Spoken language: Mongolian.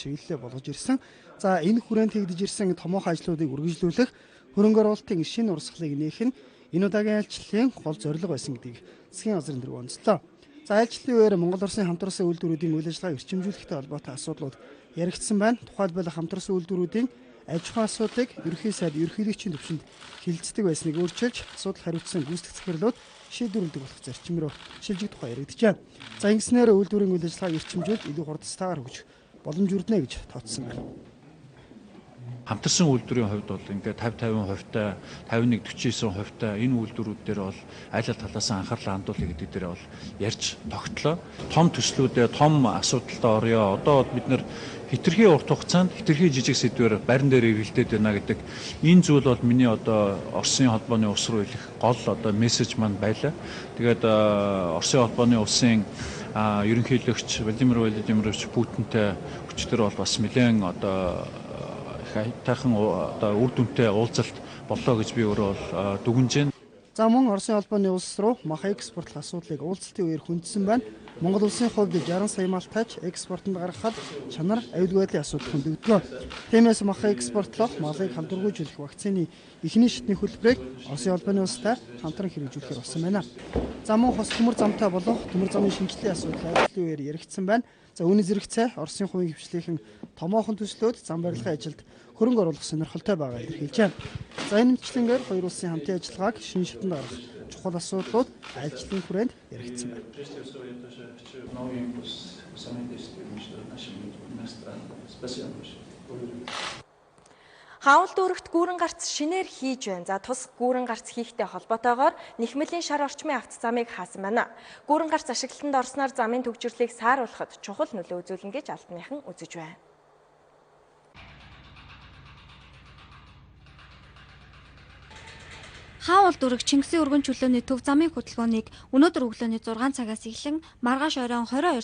чиглэлээ болгож ирсэн. За энэ хүрээнд хийгдэж ирсэн томоохон ажлуудыг үргэлжлүүлэх хөрөнгө оруулалтын шинэ урсгалыг нээх нь энэ удаагийн айлчлалын гол зорилго байсан гэдгийг засгийн газрын дөрөв онцлоо. За айлчлалын үеэр Монгол Улсын хамт улсын үйлдвэрүүдийн үйл ажиллагааг эрчимжүүлэхтэй холбоотой асуудлууд яригдсан байна. Тухайлбал хамт улсын үйлдвэрүүдийн аж ахуйн асуудлыг ерөнхий сайд ерөнхийлөгчийн төвшөнд хилцдэг байсныг өөрчилж асуудал хариуцсан гүйцэтгэх захирлууд шийдвэрлэдэг болох зарчим руу шилжих тухай яригджээ. За ингэснээр үйлдвэрийн үйл ажиллагааг эрчимжүүлэлт илүү хурдцтайгаар хөгжих боломж өрнө гэж тооцсон байна. Хамтарсан үйлдвэрийн хувьд бол ингээд 50-50%-тай 51-49%-тай энэ үйлдвэрүүд дээр бол айл талаас анхаарлаа хандуулъя гэдэг дээр бол ярьж тогтлоо. Том төслүүдэд том асуудалтай орё. Одоо бол бид нэр хитрхи урт хугацаанд хитрхи жижиг сэдвээр барин дээр эргэлдээд байна гэдэг энэ зүйл бол миний одоо Оросын холбооны улс руу хэлэх гол одоо мессеж маань байлаа. Тэгээд Оросын холбооны улсын ерөнхийлөгч Владимир Владимирович Путинтэй өчтөр бол бас нэлээд одоо хайтайхан одоо үр дүнтэй уулзалт боллоо гэж би өөрөө бол дүгнэж байна. За мөн Оросын холбооны улс руу мах экспортлох асуудлыг уулзалтын үеэр хүндсэн байна. Монгол улсын хувьд 60 сая мал тааж экспортод гаргахад чанар аюулгүй байдлын асуудал хөндөгдгөө. Тиймээс мах экспортлох малыг халдваргүйжүүлэх вакцины эхний шатны хөтөлбөрийг Оросын холбооны улстай хамтран хэрэгжүүлэхээр болсон байна. За мөн хос төмөр замтай болох төмөр замын шинжилгээний асуудал айлчлалын үеэр яригдсан байна. За үүний зэрэгцээ Оросын хувийн хвшлийнхэн томоохон төслүүд зам барилгын ажилд хөрөнгө оруулах сонирхолтой байгаа илэрхийлж байна. За энэ мэтлэнгээр хоёр улсын хамтын ажиллагааг шинэ шатанд гаргах чухал асуудлууд айлчлалын хүрээнд яригдсан байна. Хаалт өргөт гүүрэн гарц шинээр хийж байна. За тус гүүрэн гарц хийхтэй холбоотойгоор Нэхмэлийн шар орчмын авто замыг хаасан байна. Гүүрэн гарц ашиглалтанд орсноор замын төвчрлийг сааруулахад чухал нөлөө үзүүлнэ гэж албаныхан үзэж байна. Хаалт өргөх Чингисийн өргөн чөлөөний төв замын хөдөлгөөнийг өнөөдөр өглөөний 6 цагаас эхлэн маргааш оройн 22